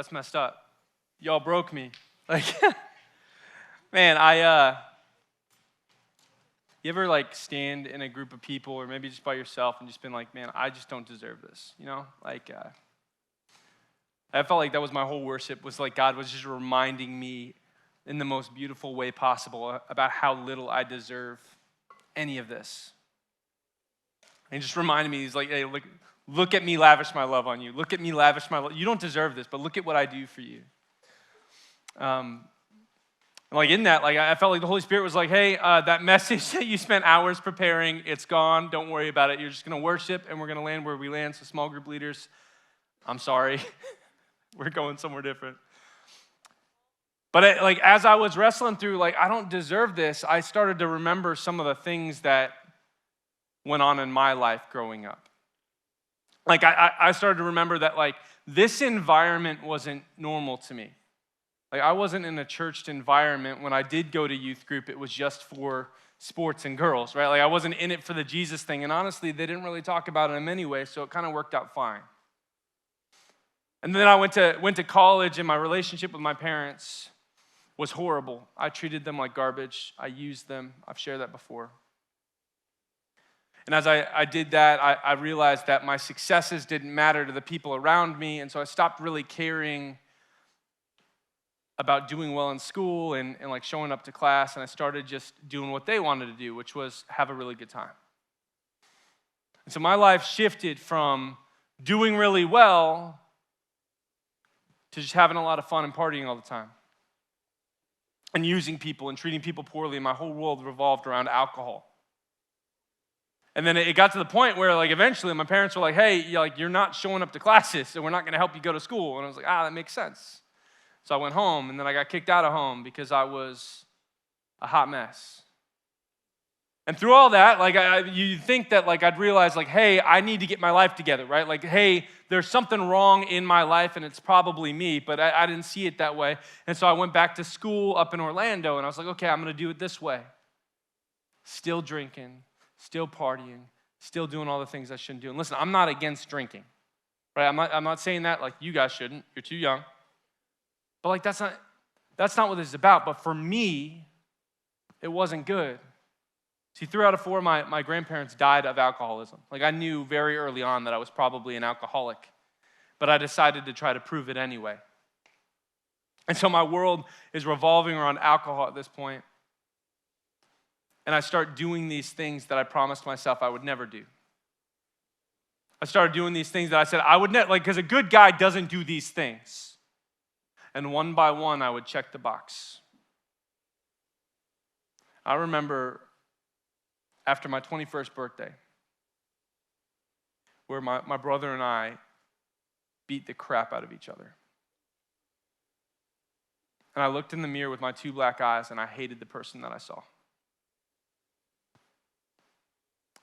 that's messed up. Y'all broke me. Like, man, you ever like stand in a group of people or maybe just by yourself and just been like, man, I just don't deserve this, you know? Like, I felt like that was my whole worship, was like God was just reminding me in the most beautiful way possible about how little I deserve any of this. And just reminded me, he's like, hey, look at me lavish my love on you. Look at me lavish my love. You don't deserve this, but look at what I do for you. Like in that, like I felt like the Holy Spirit was like, hey, that message that you spent hours preparing, it's gone. Don't worry about it. You're just going to worship, and we're going to land where we land. So small group leaders, I'm sorry. We're going somewhere different. But as I was wrestling through, like, I don't deserve this, I started to remember some of the things that went on in my life growing up. Like, I started to remember that, like, this environment wasn't normal to me. Like, I wasn't in a churched environment. When I did go to youth group, it was just for sports and girls, right? Like, I wasn't in it for the Jesus thing. And honestly, they didn't really talk about it in many ways, so it kind of worked out fine. And then I went to college, and my relationship with my parents was horrible. I treated them like garbage. I used them. I've shared that before. And as I did that, I realized that my successes didn't matter to the people around me, and so I stopped really caring about doing well in school and like showing up to class, and I started just doing what they wanted to do, which was have a really good time. And so my life shifted from doing really well to just having a lot of fun and partying all the time. And using people and treating people poorly, and my whole world revolved around alcohol. And then it got to the point where, like, eventually my parents were like, hey, you're not showing up to classes, so we're not gonna help you go to school. And I was like, that makes sense. So I went home, and then I got kicked out of home because I was a hot mess. And through all that, like, you think that, like, I'd realize, like, hey, I need to get my life together, right? Like, hey, there's something wrong in my life, and it's probably me, but I didn't see it that way. And so I went back to school up in Orlando, and I was like, okay, I'm going to do it this way. Still drinking, still partying, still doing all the things I shouldn't do. And listen, I'm not against drinking, right? I'm not saying that, like, you guys shouldn't. You're too young. But, like, that's not what this is about. But for me, it wasn't good. See, 3 out of 4 of my grandparents died of alcoholism. Like, I knew very early on that I was probably an alcoholic, but I decided to try to prove it anyway. And so my world is revolving around alcohol at this point. And I start doing these things that I promised myself I would never do. I started doing these things that I said I would never, like, because a good guy doesn't do these things. And one by one, I would check the box. I remember after my 21st birthday, where my brother and I beat the crap out of each other. And I looked in the mirror with my 2 black eyes, and I hated the person that I saw.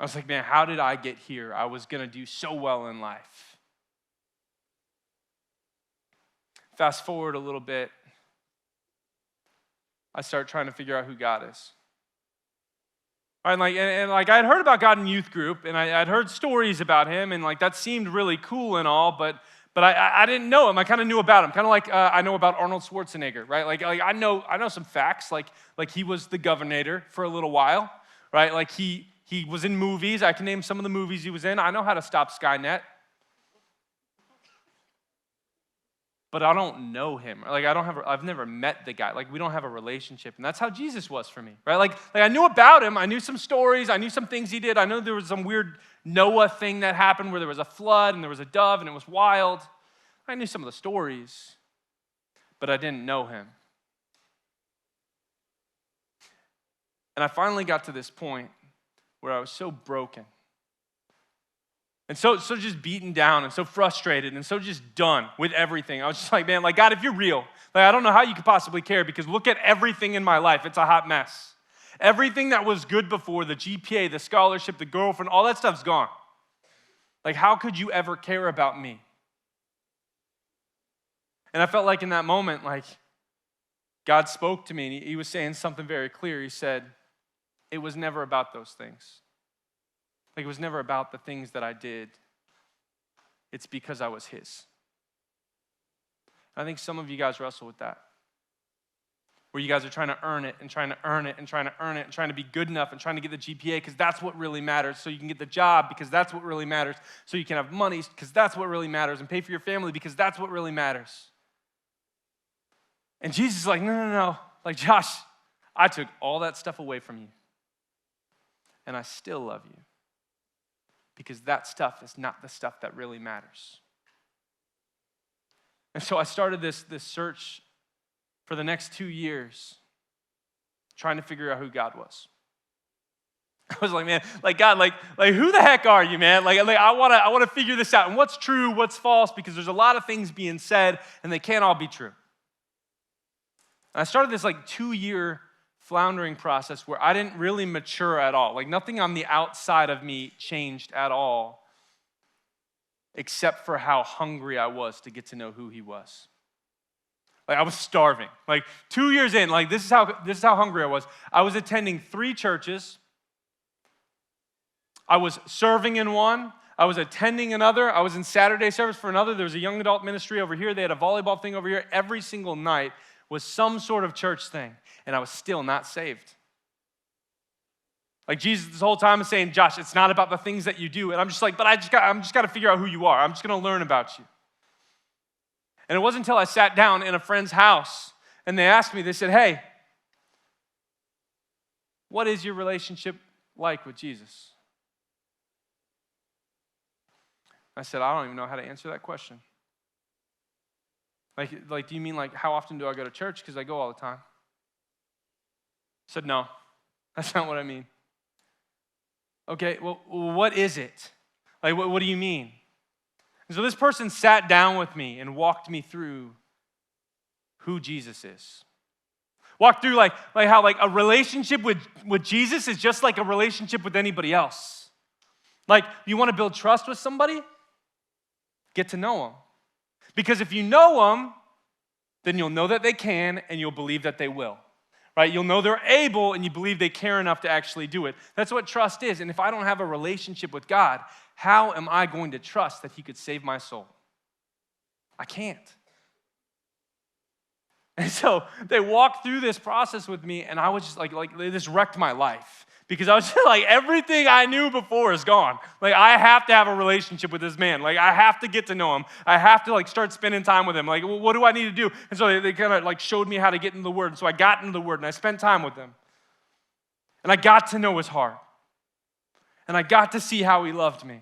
I was like, man, how did I get here? I was going to do so well in life. Fast forward a little bit, I start trying to figure out who God is. And I'd heard about God in youth group, and I'd heard stories about him, and like that seemed really cool and all, but I didn't know him. I kind of knew about him, kind of like I know about Arnold Schwarzenegger, right? Like I know some facts, like he was the governor for a little while, right? Like he was in movies. I can name some of the movies he was in. I know how to stop Skynet. But I don't know him. Like I've never met the guy. Like we don't have a relationship. And that's how Jesus was for me, right? Like I knew about him. I knew some stories. I knew some things he did. I know there was some weird Noah thing that happened where there was a flood and there was a dove and it was wild. I knew some of the stories, but I didn't know him. And I finally got to this point where I was so broken and so just beaten down and so frustrated and so just done with everything. I was just like, man, like, God, if you're real, like, I don't know how you could possibly care because look at everything in my life. It's a hot mess. Everything that was good before, the GPA, the scholarship, the girlfriend, all that stuff's gone. Like, how could you ever care about me? And I felt like in that moment, like, God spoke to me and he was saying something very clear. He said, it was never about those things. Like, it was never about the things that I did. It's because I was his. I think some of you guys wrestle with that, where you guys are trying to earn it and trying to earn it and trying to earn it and trying to be good enough and trying to get the GPA because that's what really matters, so you can get the job because that's what really matters, so you can have money because that's what really matters, and pay for your family because that's what really matters. And Jesus is like, no. Like, Josh, I took all that stuff away from you, and I still love you because that stuff is not the stuff that really matters. And so I started this search for the next 2 years, trying to figure out who God was. I was like, man, like God, like who the heck are you, man? Like I want to figure this out. And what's true, what's false, because there's a lot of things being said, and they can't all be true. And I started this 2-year floundering process where I didn't really mature at all. Like nothing on the outside of me changed at all, except for how hungry I was to get to know who he was. Like I was starving. 2 years in, this is how hungry I was. I was attending 3 churches. I was serving in one. I was attending another. I was in Saturday service for another. There was a young adult ministry over here. They had a volleyball thing over here. Every single night was some sort of church thing, and I was still not saved. Like Jesus this whole time is saying, Josh, it's not about the things that you do. And I'm just like, but I'm just got to figure out who you are. I'm just going to learn about you. And it wasn't until I sat down in a friend's house and they asked me, they said, hey, what is your relationship like with Jesus? I said, I don't even know how to answer that question. Like, do you mean how often do I go to church? Because I go all the time. I said, no, that's not what I mean. Okay, well, what is it? What do you mean? And so this person sat down with me and walked me through who Jesus is. Walked through how a relationship with Jesus is just like a relationship with anybody else. You want to build trust with somebody? Get to know them. Because if you know them, then you'll know that they can and you'll believe that they will. Right? You'll know they're able and you believe they care enough to actually do it. That's what trust is. And if I don't have a relationship with God, how am I going to trust that he could save my soul? I can't. And so they walked through this process with me, and I was just this wrecked my life. Because I was just everything I knew before is gone. I have to have a relationship with this man. I have to get to know him. I have to start spending time with him. What do I need to do? And so they kind of showed me how to get into the Word. And so I got into the Word and I spent time with him. And I got to know his heart. And I got to see how he loved me.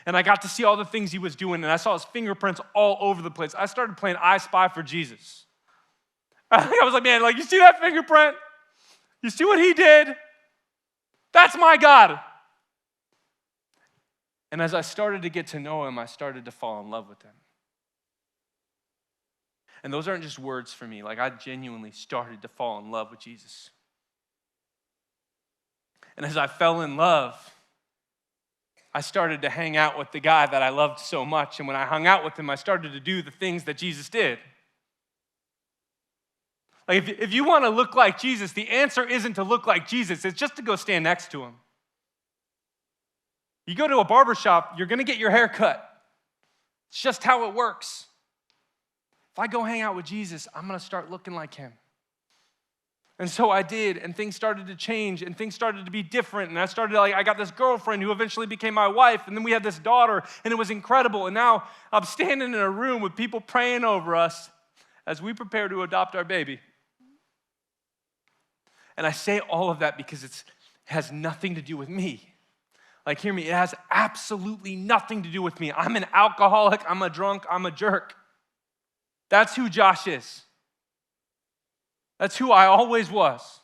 And I got to see all the things he was doing. And I saw his fingerprints all over the place. I started playing I Spy for Jesus. I was like, man, you see that fingerprint? You see what he did? That's my God. And as I started to get to know him, I started to fall in love with him. And those aren't just words for me. I genuinely started to fall in love with Jesus. And as I fell in love, I started to hang out with the guy that I loved so much. And when I hung out with him, I started to do the things that Jesus did. If you want to look like Jesus, the answer isn't to look like Jesus. It's just to go stand next to him. You go to a barbershop, you're going to get your hair cut. It's just how it works. If I go hang out with Jesus, I'm going to start looking like him. And so I did, and things started to change, and things started to be different. And I got this girlfriend who eventually became my wife, and then we had this daughter, and it was incredible. And now I'm standing in a room with people praying over us as we prepare to adopt our baby. And I say all of that because it has nothing to do with me. Hear me, it has absolutely nothing to do with me. I'm an alcoholic, I'm a drunk, I'm a jerk. That's who Josh is. That's who I always was.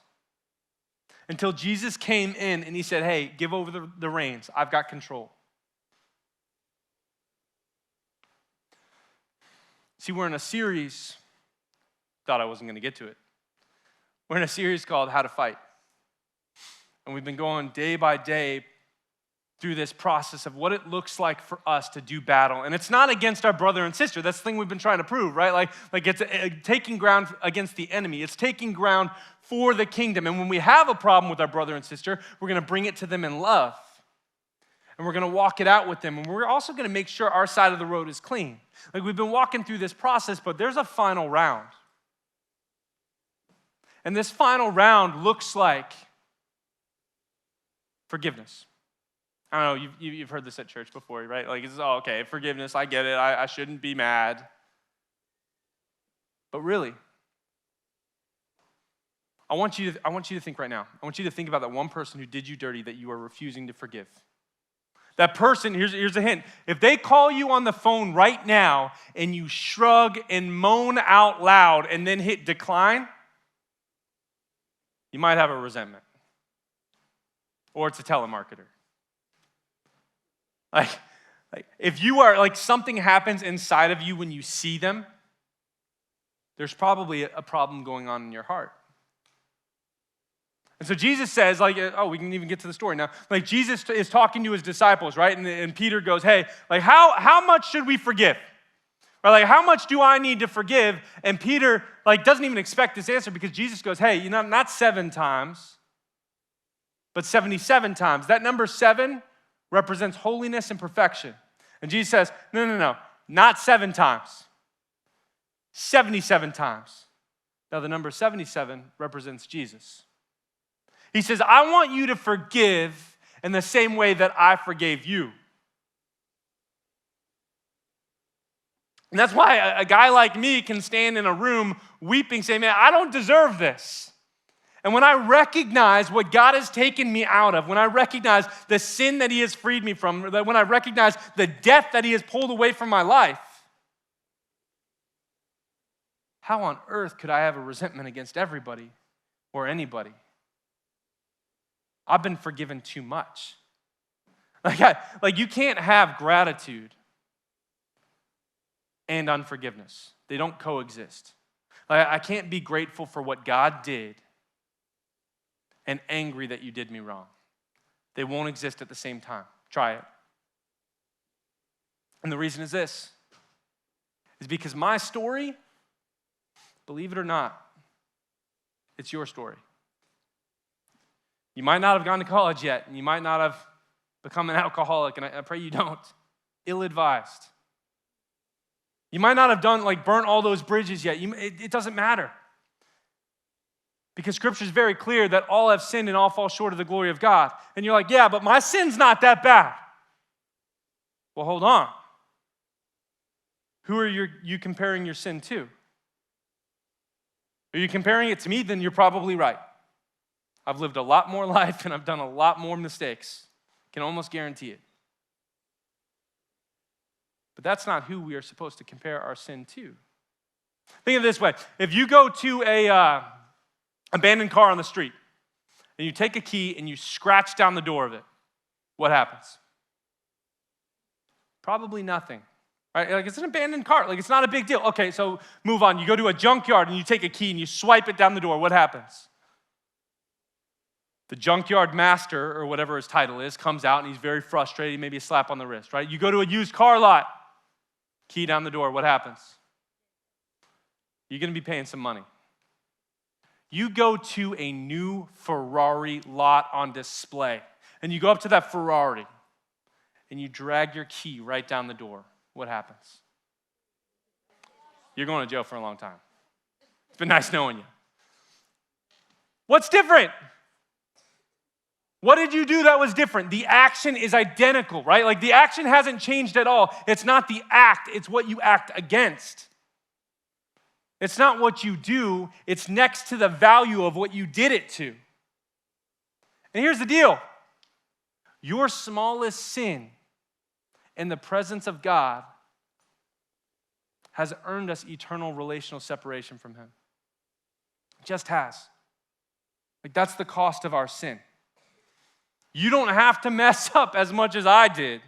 Until Jesus came in and he said, hey, give over the reins. I've got control. See, we're in a series. Thought I wasn't going to get to it. We're in a series called How to Fight. And we've been going day by day through this process of what it looks like for us to do battle. And it's not against our brother and sister. That's the thing we've been trying to prove, right? It's taking ground against the enemy. It's taking ground for the kingdom. And when we have a problem with our brother and sister, we're going to bring it to them in love. and we're going to walk it out with them. And we're also going to make sure our side of the road is clean. Like we've been walking through this process, but there's a final round. And this final round looks like forgiveness. I don't know, you've heard this at church before, right? Like, it's, oh, okay, forgiveness, I get it. I shouldn't be mad. But really, I want you to think right now. I want you to think about that one person who did you dirty that you are refusing to forgive. That person, here's a hint. If they call you on the phone right now and you shrug and moan out loud and then hit decline, you might have a resentment. Or it's a telemarketer. Like if you are, like something happens inside of you when you see them, there's probably a problem going on in your heart. And so Jesus says, like, oh, we can even get to the story now. Like Jesus is talking to his disciples, right? And Peter goes, hey, like how much should we forgive? Or like, how much do I need to forgive? And Peter, like, doesn't even expect this answer because Jesus goes, hey, you know, not 7 times, but 77 times. That number 7 represents holiness and perfection. And Jesus says, no, not 7 times, 77 times. Now the number 77 represents Jesus. He says, I want you to forgive in the same way that I forgave you. And that's why a guy like me can stand in a room weeping, saying, man, I don't deserve this. And when I recognize what God has taken me out of, when I recognize the sin that he has freed me from, when I recognize the death that he has pulled away from my life, how on earth could I have a resentment against everybody or anybody? I've been forgiven too much. Like you can't have gratitude and unforgiveness. They don't coexist. Like I can't be grateful for what God did and angry that you did me wrong. They won't exist at the same time. Try it. And the reason is this, is because my story, believe it or not, it's your story. You might not have gone to college yet, and you might not have become an alcoholic, and I pray you don't. Ill-advised. You might not have burnt all those bridges yet. It doesn't matter. Because Scripture is very clear that all have sinned and all fall short of the glory of God. And you're like, yeah, but my sin's not that bad. Well, hold on. Who are you comparing your sin to? Are you comparing it to me? Then you're probably right. I've lived a lot more life and I've done a lot more mistakes. Can almost guarantee it. But that's not who we are supposed to compare our sin to. Think of it this way. If you go to a abandoned car on the street and you take a key and you scratch down the door of it, what happens? Probably nothing. Right? Like it's an abandoned car. Like it's not a big deal. Okay, so move on. You go to a junkyard and you take a key and you swipe it down the door. What happens? The junkyard master, or whatever his title is, comes out and he's very frustrated, maybe a slap on the wrist, right? You go to a used car lot, key down the door, what happens? You're going to be paying some money. You go to a new Ferrari lot on display, and you go up to that Ferrari, and you drag your key right down the door. What happens? You're going to jail for a long time. It's been nice knowing you. What's different? What did you do that was different? The action is identical, right? Like the action hasn't changed at all. It's not the act, it's what you act against. It's not what you do, it's next to the value of what you did it to. And here's the deal. Your smallest sin in the presence of God has earned us eternal relational separation from him. It just has. Like that's the cost of our sin. You don't have to mess up as much as I did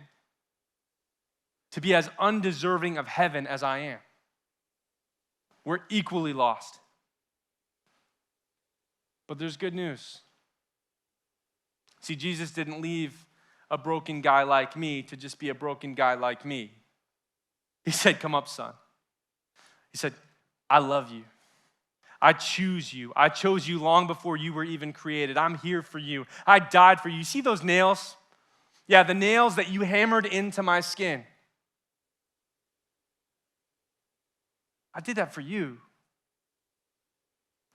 to be as undeserving of heaven as I am. We're equally lost. But there's good news. See, Jesus didn't leave a broken guy like me to just be a broken guy like me. He said, come up, son. He said, I love you. I choose you. I chose you long before you were even created. I'm here for you. I died for you. You see those nails? Yeah, the nails that you hammered into my skin. I did that for you.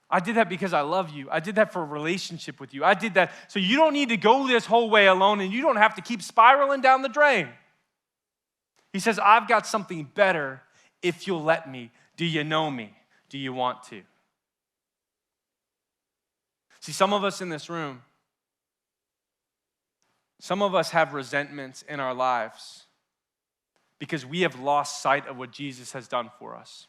I did that because I love you. I did that for a relationship with you. I did that so you don't need to go this whole way alone and you don't have to keep spiraling down the drain. He says, I've got something better if you'll let me. Do you know me? Do you want to? See, some of us in this room, some of us have resentments in our lives because we have lost sight of what Jesus has done for us.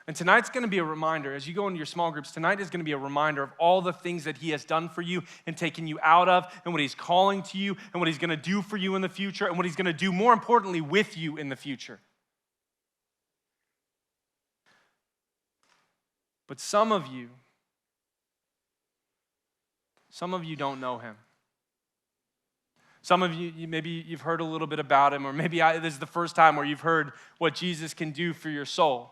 And tonight's going to be a reminder, as you go into your small groups, tonight is going to be a reminder of all the things that he has done for you and taken you out of, and what he's calling to you, and what he's going to do for you in the future, and what he's going to do, more importantly, with you in the future. But some of you don't know him. Some of you, maybe you've heard a little bit about him, or maybe this is the first time where you've heard what Jesus can do for your soul.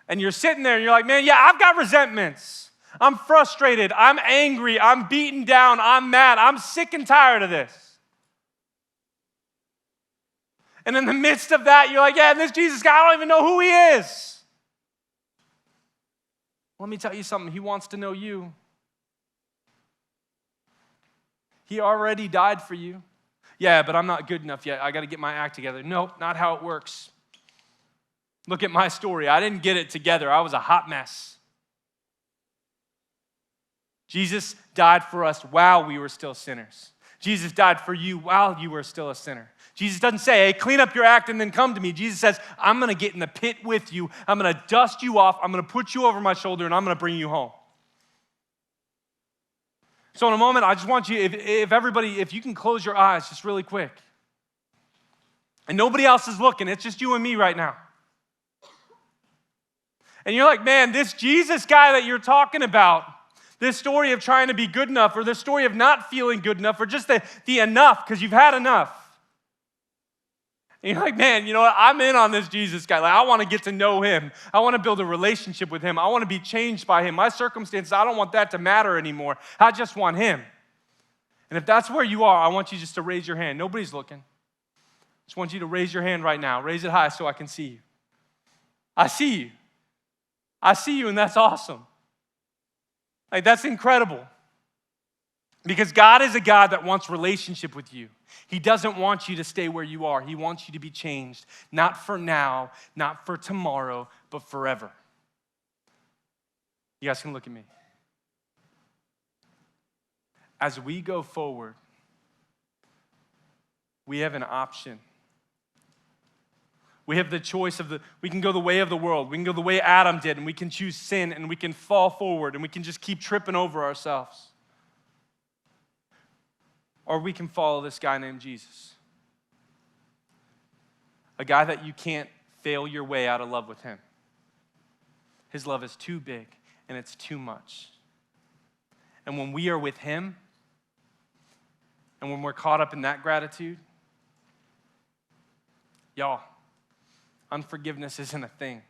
And you're sitting there and you're like, man, yeah, I've got resentments. I'm frustrated. I'm angry. I'm beaten down. I'm mad. I'm sick and tired of this. And in the midst of that, you're like, yeah, this Jesus guy, I don't even know who he is. Let me tell you something. He wants to know you. He already died for you. Yeah, but I'm not good enough yet. I got to get my act together. Nope, not how it works. Look at my story. I didn't get it together. I was a hot mess. Jesus died for us while we were still sinners. Jesus died for you while you were still a sinner. Jesus doesn't say, hey, clean up your act and then come to me. Jesus says, I'm going to get in the pit with you. I'm going to dust you off. I'm going to put you over my shoulder and I'm going to bring you home. So in a moment, I just want you, if you can close your eyes just really quick. And nobody else is looking. It's just you and me right now. And you're like, man, this Jesus guy that you're talking about, this story of trying to be good enough, or this story of not feeling good enough, or just the enough, because you've had enough. And you're like, man, you know what? I'm in on this Jesus guy. Like, I want to get to know him. I want to build a relationship with him. I want to be changed by him. My circumstances, I don't want that to matter anymore. I just want him. And if that's where you are, I want you just to raise your hand. Nobody's looking. I just want you to raise your hand right now. Raise it high so I can see you. I see you. I see you, and that's awesome. Like, that's incredible. Because God is a God that wants relationship with you. He doesn't want you to stay where you are. He wants you to be changed, not for now, not for tomorrow, but forever. You guys can look at me. As we go forward, we have an option. We have the choice we can go the way of the world. We can go the way Adam did, and we can choose sin, and we can fall forward, and we can just keep tripping over ourselves. Or we can follow this guy named Jesus. A guy that you can't fail your way out of love with him. His love is too big, and it's too much. And when we are with him, and when we're caught up in that gratitude, y'all, unforgiveness isn't a thing.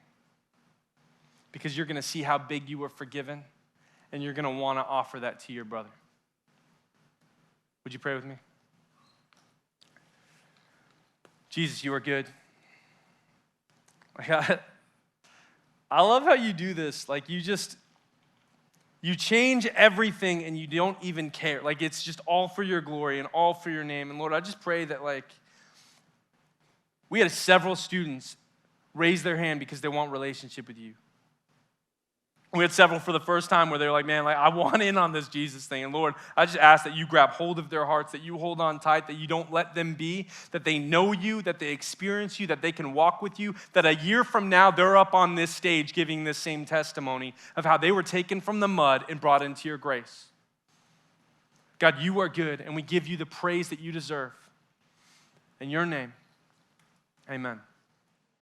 Because you're going to see how big you were forgiven, and you're going to want to offer that to your brother. Would you pray with me? Jesus, you are good. I love how you do this. Like, you change everything and you don't even care. Like, it's just all for your glory and all for your name. And Lord, I just pray that, like, we had several students raise their hand because they want relationship with you. We had several for the first time where they're like, man, like, I want in on this Jesus thing. And Lord, I just ask that you grab hold of their hearts, that you hold on tight, that you don't let them be, that they know you, that they experience you, that they can walk with you, that a year from now they're up on this stage giving this same testimony of how they were taken from the mud and brought into your grace. God, you are good, and we give you the praise that you deserve. In your name, amen.